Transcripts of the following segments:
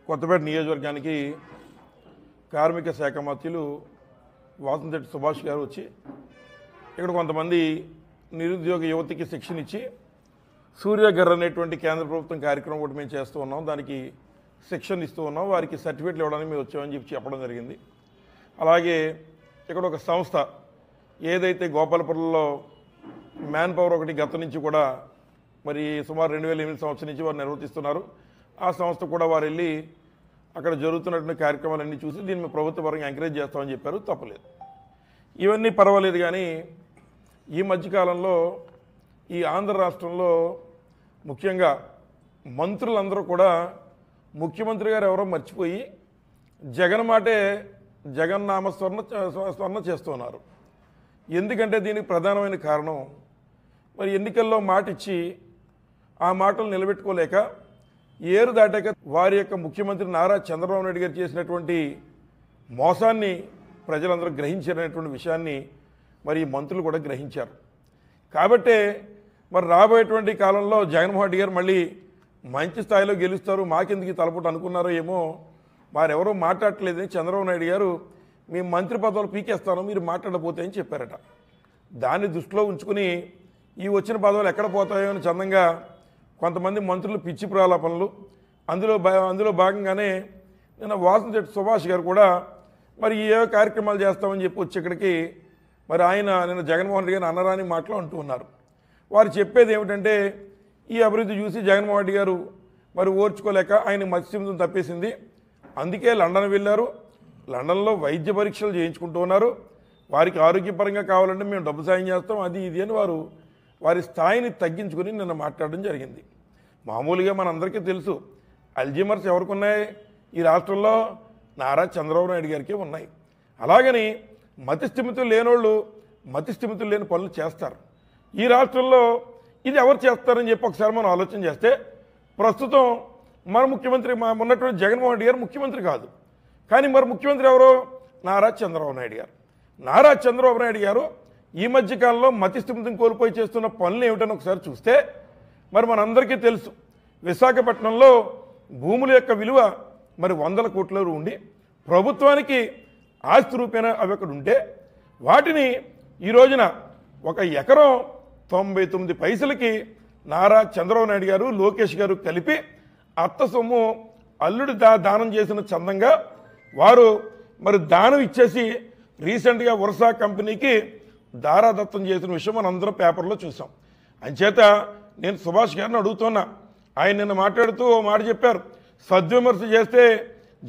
కొత్తపేట నియోజకవర్గానికి కార్మిక శాఖ మంత్రులు వాసంశెట్టి సుభాష్ గారు వచ్చి ఇక్కడ కొంతమంది నిరుద్యోగ యువతికి శిక్షణ ఇచ్చి సూర్యఘర్ అనేటువంటి కేంద్ర ప్రభుత్వం కార్యక్రమం ఒకటి మేము చేస్తూ ఉన్నాం, దానికి శిక్షణ ఇస్తూ ఉన్నాం, వారికి సర్టిఫికేట్లు ఇవ్వడానికి మేము వచ్చామని చెప్పడం జరిగింది. అలాగే ఇక్కడ ఒక సంస్థ ఏదైతే గోపాలపురంలో మ్యాన్ పవర్ ఒకటి గత నుంచి కూడా మరి సుమారు 2008 సంవత్సరం నుంచి వారు నిర్వర్తిస్తున్నారు. ఆ సంస్థ కూడా వారు వెళ్ళి అక్కడ జరుగుతున్నటువంటి కార్యక్రమాలన్నీ చూసి దీన్ని ప్రభుత్వ పరంగా ఎంకరేజ్ చేస్తామని చెప్పారు. తప్పలేదు, ఇవన్నీ పర్వాలేదు. కానీ ఈ మధ్యకాలంలో ఈ ఆంధ్ర రాష్ట్రంలో ముఖ్యంగా మంత్రులందరూ కూడా ముఖ్యమంత్రి గారు ఎవరో మర్చిపోయి జగన్ మాటే జగన్నామ స్వర్ణ చేస్తున్నారు. ఎందుకంటే దీనికి ప్రధానమైన కారణం మరి ఎన్నికల్లో మాట ఇచ్చి ఆ మాటలు నిలబెట్టుకోలేక ఏరు దాటాక వారి యొక్క ముఖ్యమంత్రి నారా చంద్రబాబు నాయుడు గారు చేసినటువంటి మోసాన్ని ప్రజలందరూ గ్రహించారనేటువంటి విషయాన్ని మరి మంత్రులు కూడా గ్రహించారు. కాబట్టే మరి రాబోయేటువంటి కాలంలో జగన్మోహన్ రెడ్డి గారు మళ్ళీ మంచి స్థాయిలో గెలుస్తారు, మాకెందుకు తలపుట అనుకున్నారో ఏమో, వారెవరూ మాట్లాడలేదని చంద్రబాబు నాయుడు గారు మీ మంత్రి పదవులు పీకేస్తాను మీరు మాట్లాడబోతే అని చెప్పారట. దాన్ని దృష్టిలో ఉంచుకుని ఈ వచ్చిన పదవులు ఎక్కడ పోతాయో అని చందంగా కొంతమంది మంత్రులు పిచ్చి ప్రలాపనలు, అందులో భాగంగానే నిన్న వాసంశెట్టి సుభాష్ గారు కూడా మరి ఏ కార్యక్రమాలు చేస్తామని చెప్పి వచ్చి ఇక్కడికి మరి ఆయన నిన్న జగన్మోహన్ రెడ్డి గారు అనరాని మాటలు అంటూ ఉన్నారు. వారు చెప్పేది ఏమిటంటే ఈ అభివృద్ధి చూసి జగన్మోహన్ రెడ్డి గారు మరి ఓర్చుకోలేక ఆయన మత్స్యం తప్పేసింది, అందుకే లండన్ వెళ్ళారు, లండన్లో వైద్య పరీక్షలు చేయించుకుంటూ ఉన్నారు, వారికి ఆరోగ్యపరంగా కావాలంటే మేము డబ్బు సాయం చేస్తాం అది ఇది అని వారి స్థాయిని తగ్గించుకుని నిన్న మాట్లాడడం జరిగింది. మామూలుగా మనందరికీ తెలుసు అల్జీమర్స్ ఎవరికి ఉన్నాయి ఈ రాష్ట్రంలో, నారా చంద్రబాబు నాయుడు గారికే ఉన్నాయి. అలాగని మతిస్థిమితులు లేనోళ్ళు మతిస్థిమితులు లేని పనులు చేస్తారు. ఈ రాష్ట్రంలో ఇది ఎవరు చేస్తారని చెప్పి ఒకసారి మనం ఆలోచన చేస్తే ప్రస్తుతం మన ముఖ్యమంత్రి ఉన్నటువంటి జగన్మోహన్ రెడ్డి గారు ముఖ్యమంత్రి కాదు, కానీ మరి ముఖ్యమంత్రి ఎవరు? నారా చంద్రబాబు నాయుడు గారు. నారా చంద్రబాబు నాయుడు గారు ఈ మధ్యకాలంలో మతిస్థిమితం కోల్పోయి చేస్తున్న పనులు ఏమిటని ఒకసారి చూస్తే మరి మనందరికీ తెలుసు, విశాఖపట్నంలో భూముల యొక్క విలువ మరి 100 కోట్ల ఉండి ప్రభుత్వానికి ఆస్తి రూపేణా అవి అక్కడ ఉంటే వాటిని ఈ రోజున 1 ఎకరం 99 పైసలకి నారా చంద్రబాబు నాయుడు గారు లోకేష్ గారు కలిపి అత్త సొమ్ము అల్లుడు దానం చేసిన చందంగా వారు మరి దానం ఇచ్చేసి రీసెంట్గా వర్షా కంపెనీకి దారాదత్తం చేసిన విషయం మనందరం పేపర్లో చూసాం. అంచేత నేను సుభాష్ గారిని అడుగుతున్నా, ఆయన నిన్న మాట్లాడుతూ మాట చెప్పారు, సద్విమర్శ చేస్తే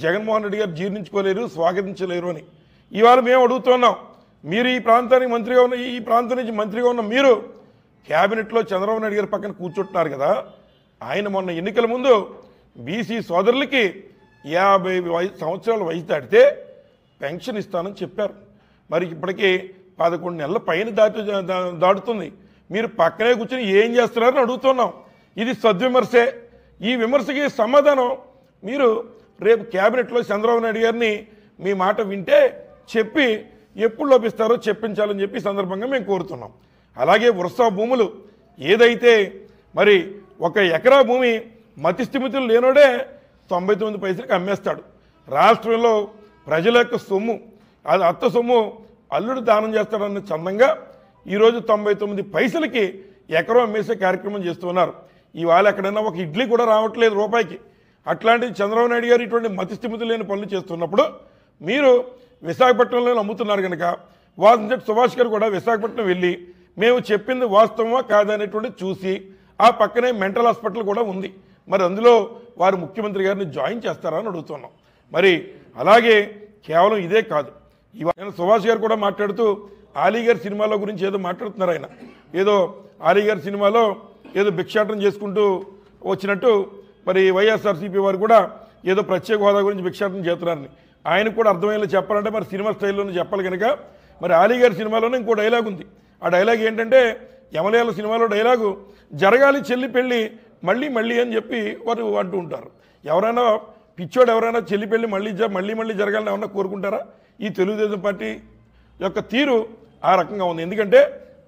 జగన్మోహన్ రెడ్డి గారు జీర్ణించుకోలేరు స్వాగతించలేరు అని. ఇవాళ మేము అడుగుతున్నాం, మీరు ఈ ప్రాంతానికి మంత్రిగా ఉన్న ఈ ప్రాంతం నుంచి మంత్రిగా ఉన్న మీరు క్యాబినెట్లో చంద్రబాబు నాయుడు గారి పక్కన కూర్చుంటున్నారు కదా, ఆయన మొన్న ఎన్నికల ముందు బీసీ సోదరులకి 50 సంవత్సరాల వయసు దాటితే పెన్షన్ ఇస్తానని చెప్పారు. మరి ఇప్పటికీ 11 నెలల పైన దాటుతుంది, మీరు పక్కనే కూర్చొని ఏం చేస్తున్నారని అడుగుతున్నాం. ఇది సద్విమర్శే. ఈ విమర్శకి సమాధానం మీరు రేపు క్యాబినెట్లో చంద్రబాబు నాయుడు గారిని మీ మాట వింటే చెప్పి ఎప్పుడు లోపిస్తారో చెప్పించాలని చెప్పి సందర్భంగా మేము కోరుతున్నాం. అలాగే వరుస భూములు ఏదైతే మరి 1 ఎకరా భూమి మతిస్థిమితులు లేనోడే 99 పైసలకి అమ్మేస్తాడు. రాష్ట్రంలో ప్రజల యొక్క సొమ్ము అది అత్త సొమ్ము అల్లుడు దానం చేస్తాడన్న చందంగా ఈరోజు 99 పైసలకి ఎకరం అమ్మేసే కార్యక్రమం చేస్తున్నారు. ఇవాళ ఎక్కడైనా ఒక ఇడ్లీ కూడా రావట్లేదు రూపాయికి. అట్లాంటిది చంద్రబాబు నాయుడు గారు ఇటువంటి మతిస్థిమితులు లేని పనులు చేస్తున్నప్పుడు మీరు విశాఖపట్నంలో అమ్ముతున్నారు కనుక వాసంశెట్టి సుభాష్ గారు కూడా విశాఖపట్నం వెళ్ళి మేము చెప్పింది వాస్తవమా కాదనేటువంటి చూసి ఆ పక్కనే మెంటల్ హాస్పిటల్ కూడా ఉంది, మరి అందులో వారు ముఖ్యమంత్రి గారిని జాయిన్ చేస్తారా అని అడుగుతున్నాం. మరి అలాగే కేవలం ఇదే కాదు, ఇవాళ సుభాష్ గారు కూడా మాట్లాడుతూ అలీగారి సినిమాలో గురించి ఏదో మాట్లాడుతున్నారు. ఆయన ఏదో అలీగారి సినిమాలో ఏదో భిక్షాటన చేసుకుంటూ వచ్చినట్టు మరి వైఎస్ఆర్సీపీ వారు కూడా ఏదో ప్రత్యేక హోదా గురించి భిక్షాటన చేస్తున్నారని ఆయనకు కూడా అర్థమయ్యేలా చెప్పాలంటే మరి సినిమా స్టైల్లోనే చెప్పాలి కనుక మరి అలీగారి సినిమాలోనే ఇంకో డైలాగ్ ఉంది. ఆ డైలాగ్ ఏంటంటే యమలేల సినిమాలో డైలాగు జరగాలి చెల్లి పెళ్ళి మళ్ళీ మళ్ళీ అని చెప్పి వారు అంటూ ఉంటారు. ఎవరైనా పిచ్చోడు ఎవరైనా చెల్లి పెళ్ళి మళ్ళీ జరగాలని ఏమన్నా కోరుకుంటారా? ఈ తెలుగుదేశం పార్టీ యొక్క తీరు ఆ రకంగా ఉంది. ఎందుకంటే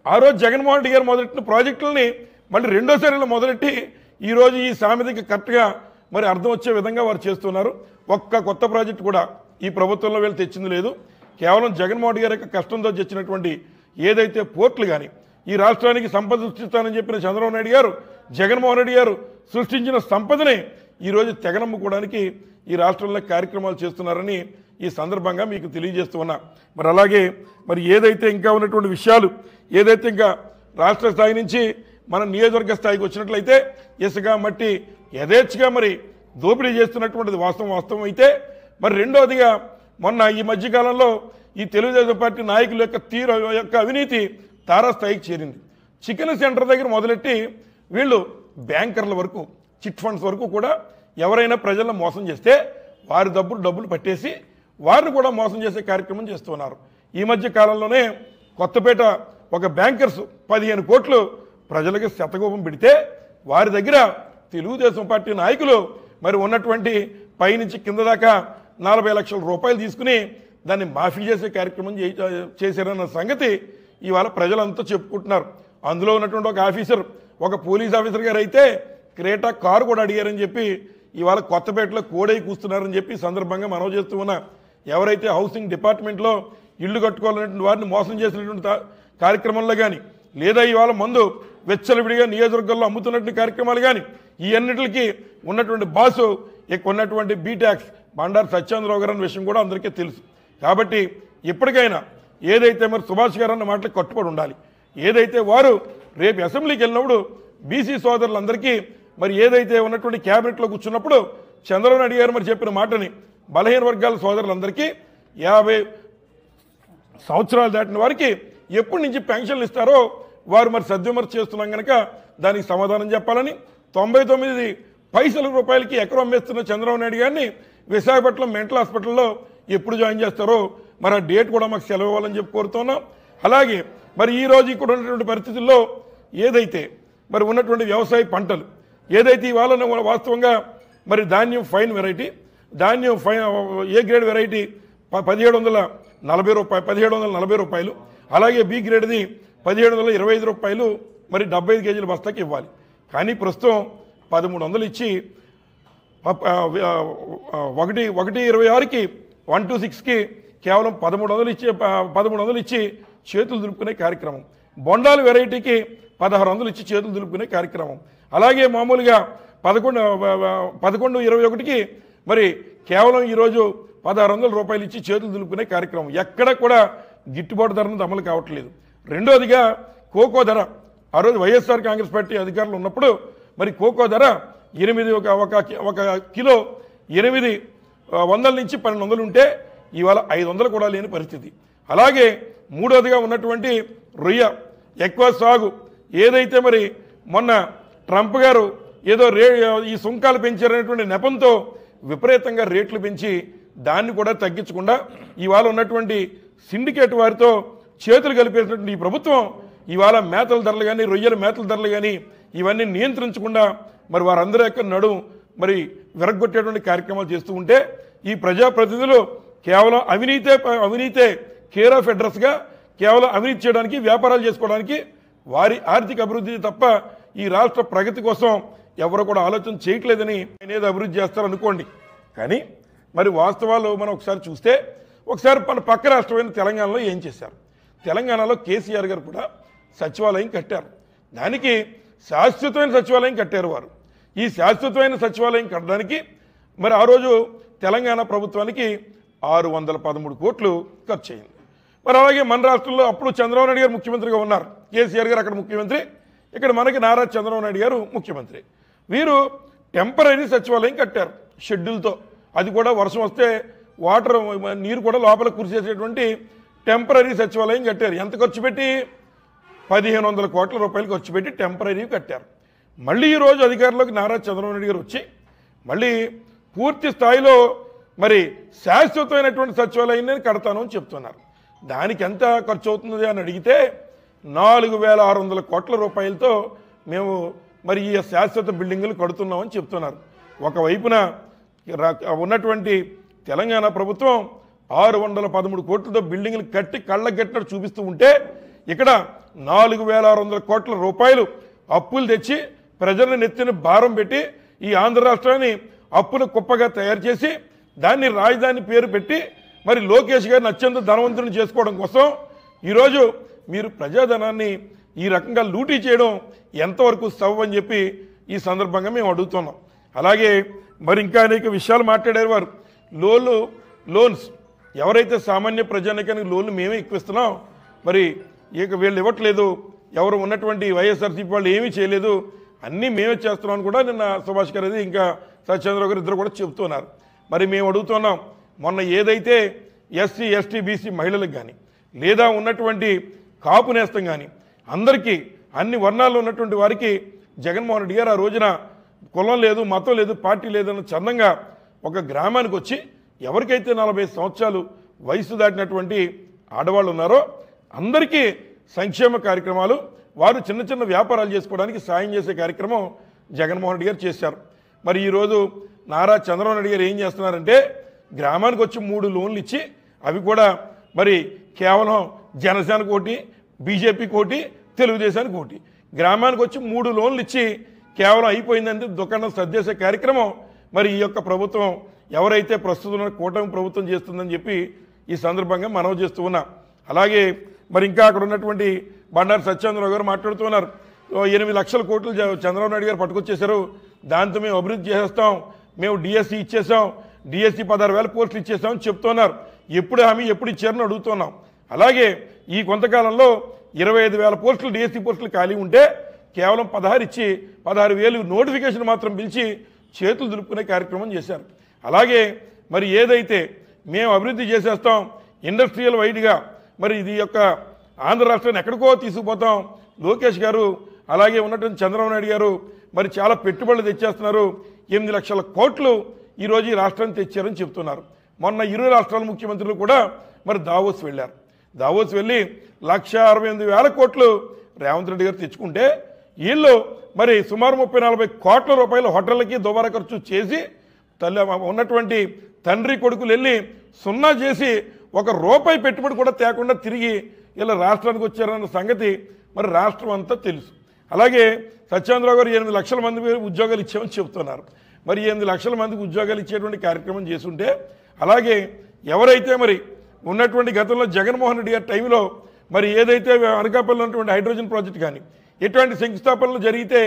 ఆ రోజు జగన్మోహన్ రెడ్డి గారు మొదలెట్టిన ప్రాజెక్టులని మళ్ళీ రెండోసారి మొదలెట్టి ఈరోజు ఈ సామెతకి కరెక్ట్గా మరి అర్థం వచ్చే విధంగా వారు చేస్తున్నారు. ఒక్క కొత్త ప్రాజెక్టు కూడా ఈ ప్రభుత్వంలో వీళ్ళు తెచ్చింది లేదు. కేవలం జగన్మోహన్ రెడ్డి గారి యొక్క కష్టంతో తెచ్చినటువంటి ఏదైతే పోర్టులు కానీ ఈ రాష్ట్రానికి సంపద సృష్టిస్తానని చెప్పిన చంద్రబాబు నాయుడు గారు, జగన్మోహన్ రెడ్డి గారు సృష్టించిన సంపదనే ఈరోజు తెగనమ్ముకోవడానికి ఈ రాష్ట్రంలో కార్యక్రమాలు చేస్తున్నారని ఈ సందర్భంగా మీకు తెలియజేస్తూ ఉన్నా. మరి అలాగే మరి ఏదైతే ఇంకా ఉన్నటువంటి విషయాలు ఏదైతే ఇంకా రాష్ట్ర స్థాయి నుంచి మన నియోజకవర్గ స్థాయికి వచ్చినట్లయితే ఇసుక మట్టి యథేచ్ఛగా మరి దోపిడీ చేస్తున్నటువంటిది వాస్తవం అయితే, మరి రెండోదిగా మొన్న ఈ మధ్యకాలంలో ఈ తెలుగుదేశం పార్టీ నాయకుల యొక్క అవినీతి తారాస్థాయికి చేరింది. చికెన్ సెంటర్ దగ్గర మొదలెట్టి వీళ్ళు బ్యాంకర్ల వరకు, చిట్ ఫండ్స్ వరకు కూడా ఎవరైనా ప్రజలను మోసం చేస్తే వారి డబ్బులు పట్టేసి వారిని కూడా మోసం చేసే కార్యక్రమం చేస్తున్నారు. ఈ మధ్య కాలంలోనే కొత్తపేట ఒక బ్యాంకర్స్ 15 కోట్లు ప్రజలకు శతకోపం పెడితే వారి దగ్గర తెలుగుదేశం పార్టీ నాయకులు మరి ఉన్నటువంటి పైనుంచి కింద దాకా 40 లక్షల రూపాయలు తీసుకుని దాన్ని మాఫీ చేసే కార్యక్రమం చేశారన్న సంగతి ఇవాళ ప్రజలంతా చెప్పుకుంటున్నారు. అందులో ఉన్నటువంటి ఒక ఆఫీసర్, ఒక పోలీస్ ఆఫీసర్ గారు అయితే క్రేటా కారు కూడా అడిగారని చెప్పి ఇవాళ కొత్తపేటలో కోడై కూస్తున్నారని చెప్పి సందర్భంగా మనవి చేస్తూ ఉన్నా. ఎవరైతే హౌసింగ్ డిపార్ట్మెంట్లో ఇళ్లు కట్టుకోవాలనేటువంటి వారిని మోసం చేసినటువంటి కార్యక్రమంలో కానీ, లేదా ఇవాళ మందు వెచ్చలవిడిగా నియోజకవర్గంలో అమ్ముతున్నటువంటి కార్యక్రమాలు కానీ, ఈ అన్నిటికి ఉన్నటువంటి బాసు ఉన్నటువంటి బీటాక్స్ బండారు సత్యేంద్రరావు గారు అనే విషయం కూడా అందరికీ తెలుసు. కాబట్టి ఇప్పటికైనా ఏదైతే మరి సుభాష్ గారు అన్న మాటలకు కట్టుబడి ఉండాలి. ఏదైతే వారు రేపు అసెంబ్లీకి వెళ్ళినప్పుడు బీసీ సోదరులందరికీ మరి ఏదైతే ఉన్నటువంటి క్యాబినెట్లో కూర్చున్నప్పుడు చంద్రబాబు నాయుడు గారు మరి చెప్పిన మాటని బలహీన వర్గాల సోదరులందరికీ 50 సంవత్సరాలు దాటిన వారికి ఎప్పటి నుంచి పెన్షన్లు ఇస్తారో వారు మరి సద్విమర్శ చేస్తున్నాం కనుక దానికి సమాధానం చెప్పాలని, 99 పైసల రూపాయలకి ఎకరం అమ్మేస్తున్న చంద్రబాబు నాయుడు గారిని విశాఖపట్నం మెంటల్ హాస్పిటల్లో ఎప్పుడు జాయిన్ చేస్తారో మరి ఆ డేట్ కూడా మాకు సెలవు ఇవ్వాలని చెప్పి కోరుతున్నాం. అలాగే మరి ఈరోజు ఇక్కడ ఉన్నటువంటి పరిస్థితుల్లో ఏదైతే మరి ఉన్నటువంటి వ్యవసాయ పంటలు ఏదైతే ఇవాళ వాస్తవంగా మరి ధాన్యం ఫైన్ వెరైటీ, ధాన్యం ఏ గ్రేడ్ వెరైటీ 1740 రూపాయలు, అలాగే బి గ్రేడ్ది 1725 రూపాయలు మరి 75 కేజీల బస్తాకి ఇవ్వాలి. కానీ ప్రస్తుతం 1300 ఇచ్చి 1/26కి 126కి కేవలం 1300 ఇచ్చి చేతులు దులుపుకునే కార్యక్రమం. బొండాల వెరైటీకి 1600 ఇచ్చి చేతులు దులుపుకునే కార్యక్రమం. అలాగే మామూలుగా 11/21కి మరి కేవలం ఈరోజు 1600 రూపాయలు ఇచ్చి చేతులు దులుపుకునే కార్యక్రమం. ఎక్కడ కూడా గిట్టుబాటు ధరను అమలు కావట్లేదు. రెండోదిగా కోకో ధర, ఆ రోజు వైఎస్ఆర్ కాంగ్రెస్ పార్టీ అధికారులు ఉన్నప్పుడు మరి కోకో ధర 8 ఒక కిలో 800 నుంచి 1200 ఉంటే ఇవాళ 500 కూడా లేని పరిస్థితి. అలాగే మూడోదిగా ఉన్నటువంటి రొయ్య ఎక్కువ సాగు ఏదైతే మరి మొన్న ట్రంప్ గారు ఏదో ఈ సుంకాలు పెంచారనేటువంటి నెపంతో విపరీతంగా రేట్లు పెంచి దాన్ని కూడా తగ్గించకుండా ఇవాళ ఉన్నటువంటి సిండికేట్ వారితో చేతులు కలిపేసినటువంటి ఈ ప్రభుత్వం ఇవాళ మేతల ధరలు కానీ, రొయ్యల మేతల ధరలు కానీ ఇవన్నీ నియంత్రించకుండా మరి వారందరి యొక్క మరి విరగొట్టేటువంటి కార్యక్రమాలు చేస్తూ ఉంటే ఈ ప్రజాప్రతినిధులు కేవలం అవినీతే కేర్ ఆఫ్ అడ్రస్గా కేవలం అవినీతి చేయడానికి, వ్యాపారాలు చేసుకోవడానికి, వారి ఆర్థిక అభివృద్ధి తప్ప ఈ రాష్ట్ర ప్రగతి కోసం ఎవరు కూడా ఆలోచన చేయట్లేదని అనేది అభివృద్ధి చేస్తారనుకోండి. కానీ మరి వాస్తవాలు మనం ఒకసారి చూస్తే మన పక్క రాష్ట్రమైన తెలంగాణలో ఏం చేశారు? తెలంగాణలో కేసీఆర్ గారు కూడా సచివాలయం కట్టారు. దానికి శాశ్వతమైన సచివాలయం కట్టారు వారు. ఈ శాశ్వతమైన సచివాలయం కట్టడానికి మరి ఆ రోజు తెలంగాణ ప్రభుత్వానికి 613 కోట్లు ఖర్చు అయింది. మరి అలాగే మన రాష్ట్రంలో అప్పుడు చంద్రబాబు నాయుడు గారు ముఖ్యమంత్రిగా ఉన్నారు. కేసీఆర్ గారు అక్కడ ముఖ్యమంత్రి, ఇక్కడ మనకి నారా చంద్రబాబు నాయుడు గారు ముఖ్యమంత్రి. వీరు టెంపరీ సచివాలయం కట్టారు షెడ్యూల్తో. అది కూడా వర్షం వస్తే నీరు కూడా లోపల కురిసేసేటువంటి టెంపరీ సచివాలయం కట్టారు. ఎంత ఖర్చు పెట్టి? 1500 కోట్ల రూపాయలు ఖర్చు పెట్టి టెంపరీ కట్టారు. మళ్ళీ ఈరోజు అధికారంలోకి నారా చంద్రబాబు నాయుడు గారు వచ్చి మళ్ళీ పూర్తి స్థాయిలో మరి శాశ్వతమైనటువంటి సచివాలయాన్ని కడతాను అని చెప్తున్నారు. దానికి ఎంత ఖర్చు అవుతుంది అని అడిగితే 4600 కోట్ల రూపాయలతో మేము మరి ఈ శాశ్వత బిల్డింగులు కడుతున్నామని చెప్తున్నారు. ఒకవైపున ఉన్నటువంటి తెలంగాణ ప్రభుత్వం 613 కోట్లతో బిల్డింగులు కట్టి కళ్ళగట్టినట్టు చూపిస్తూ ఉంటే ఇక్కడ 4600 కోట్ల రూపాయలు అప్పులు తెచ్చి ప్రజలను నెత్తిన భారం పెట్టి ఈ ఆంధ్ర రాష్ట్రాన్ని అప్పుల కుప్పగా తయారు చేసి దాన్ని రాజధాని పేరు పెట్టి మరి లోకేష్ గారిని అత్యంత ధనవంతుని చేసుకోవడం కోసం ఈరోజు మీరు ప్రజాధనాన్ని ఈ రకంగా లూటీ చేయడం ఎంతవరకు సబబు అని చెప్పి ఈ సందర్భంగా మేము అడుగుతున్నాం. అలాగే మరి ఇంకా అనేక విషయాలు మాట్లాడారు వారు. లోన్స్ ఎవరైతే సామాన్య ప్రజానికానికి లోన్లు మేమే ఇస్తున్నాం, మరి ఇక వీళ్ళు ఇవ్వట్లేదు, ఎవరు ఉన్నటువంటి వైఎస్ఆర్సీపీ వాళ్ళు ఏమీ చేయలేదు, అన్నీ మేమే చేస్తున్నాం అని కూడా నిన్న సుభాష్ గారు ఇంకా సత్యేంద్ర గారు ఇద్దరు కూడా చెబుతున్నారు. మరి మేము అడుగుతున్నాం, మొన్న ఏదైతే ఎస్సీ ఎస్టీ బీసీ మహిళలకు కానీ లేదా ఉన్నటువంటి కాపు నేస్తం కానీ అందరికీ అన్ని వర్ణాల్లో ఉన్నటువంటి వారికి జగన్మోహన్ రెడ్డి గారు ఆ రోజున కులం లేదు, మతం లేదు, పార్టీ లేదన్న చందంగా ఒక గ్రామానికి వచ్చి ఎవరికైతే 40 సంవత్సరాలు వయసు దాటినటువంటి ఆడవాళ్ళు ఉన్నారో అందరికీ సంక్షేమ కార్యక్రమాలు, వారు చిన్న చిన్న వ్యాపారాలు చేసుకోవడానికి సాయం చేసే కార్యక్రమం జగన్మోహన్ రెడ్డి గారు చేశారు. మరి ఈరోజు నారా చంద్రబాబు నాయుడు గారు ఏం చేస్తున్నారంటే గ్రామానికి వచ్చి 3 లోన్లు ఇచ్చి అవి కూడా మరి కేవలం జనసేనకు ఒకటి, బీజేపీకి ఒకటి, తెలుగుదేశానికి ఒకటి, గ్రామానికి వచ్చి 3 లోన్లు ఇచ్చి కేవలం అయిపోయిందంటే దుకాణం సర్దేసే కార్యక్రమం మరి ఈ యొక్క ప్రభుత్వం ఎవరైతే ప్రస్తుతం కూటమి ప్రభుత్వం చేస్తుందని చెప్పి ఈ సందర్భంగా మనవి చేస్తూ ఉన్నాం. అలాగే మరి ఇంకా అక్కడ ఉన్నటువంటి బండారు సత్యేంద్రరావు గారు మాట్లాడుతున్నారు, 8 లక్షల కోట్లు చంద్రబాబు నాయుడు గారు పట్టుకొచ్చేశారు, దాంతో మేము అభివృద్ధి చేసేస్తాం, మేము డిఎస్సి ఇచ్చేసాం, డిఎస్సి 16,000 పోస్టులు ఇచ్చేసామని చెప్తున్నారు. ఎప్పుడు హామీ ఎప్పుడు ఇచ్చారని అడుగుతున్నాం. అలాగే ఈ కొంతకాలంలో 25,000 పోస్టులు డిఎస్సి పోస్టులు ఖాళీ ఉంటే కేవలం 16 ఇచ్చి 16,000 నోటిఫికేషన్ మాత్రం పిలిచి చేతులు దులుపుకునే కార్యక్రమం చేశారు. అలాగే మరి ఏదైతే మేము అభివృద్ధి చేసేస్తాం ఇండస్ట్రియల్ వైడ్గా మరి ఇది యొక్క ఆంధ్ర రాష్ట్రాన్ని ఎక్కడికో తీసుకుపోతాం, లోకేష్ గారు అలాగే ఉన్నటువంటి చంద్రబాబు నాయుడు గారు మరి చాలా పెట్టుబడులు తెచ్చేస్తున్నారు, 8 లక్షల కోట్లు ఈరోజు ఈ రాష్ట్రాన్ని తెచ్చారని చెప్తున్నారు. మొన్న 20 రాష్ట్రాల ముఖ్యమంత్రులు కూడా మరి దావోస్ వెళ్ళారు. దావోస్ వెళ్ళి 1,68,000 కోట్లు రేవంత్ రెడ్డి గారు తెచ్చుకుంటే వీళ్ళు మరి సుమారు 30-40 కోట్ల రూపాయల హోటళ్ళకి దుబారా ఖర్చు చేసి ఉన్నటువంటి తండ్రి కొడుకులు వెళ్ళి సున్నా చేసి 1 రూపాయి పెట్టుబడి కూడా తేకుండా తిరిగి ఇలా రాష్ట్రానికి వచ్చారన్న సంగతి మరి రాష్ట్రం అంతా తెలుసు. అలాగే సత్యేంద్రరావు గారు 8 లక్షల మంది ఉద్యోగాలు ఇచ్చామని చెబుతున్నారు. మరి 8 లక్షల మందికి ఉద్యోగాలు ఇచ్చేటువంటి కార్యక్రమం చేస్తుంటే అలాగే ఎవరైతే మరి ఉన్నటువంటి గతంలో జగన్మోహన్ రెడ్డి గారి టైంలో మరి ఏదైతే అనకాపల్లిలో ఉన్నటువంటి హైడ్రోజన్ ప్రాజెక్ట్ కానీ ఎటువంటి శంకుస్థాపనలు జరిగితే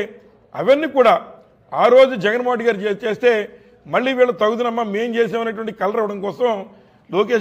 అవన్నీ కూడా ఆ రోజు జగన్మోహన్ రెడ్డి గారు చేస్తే మళ్ళీ వీళ్ళు తగుదనమ్మా మేం చేసామనేటువంటి కలర్ అవ్వడం కోసం లోకేష్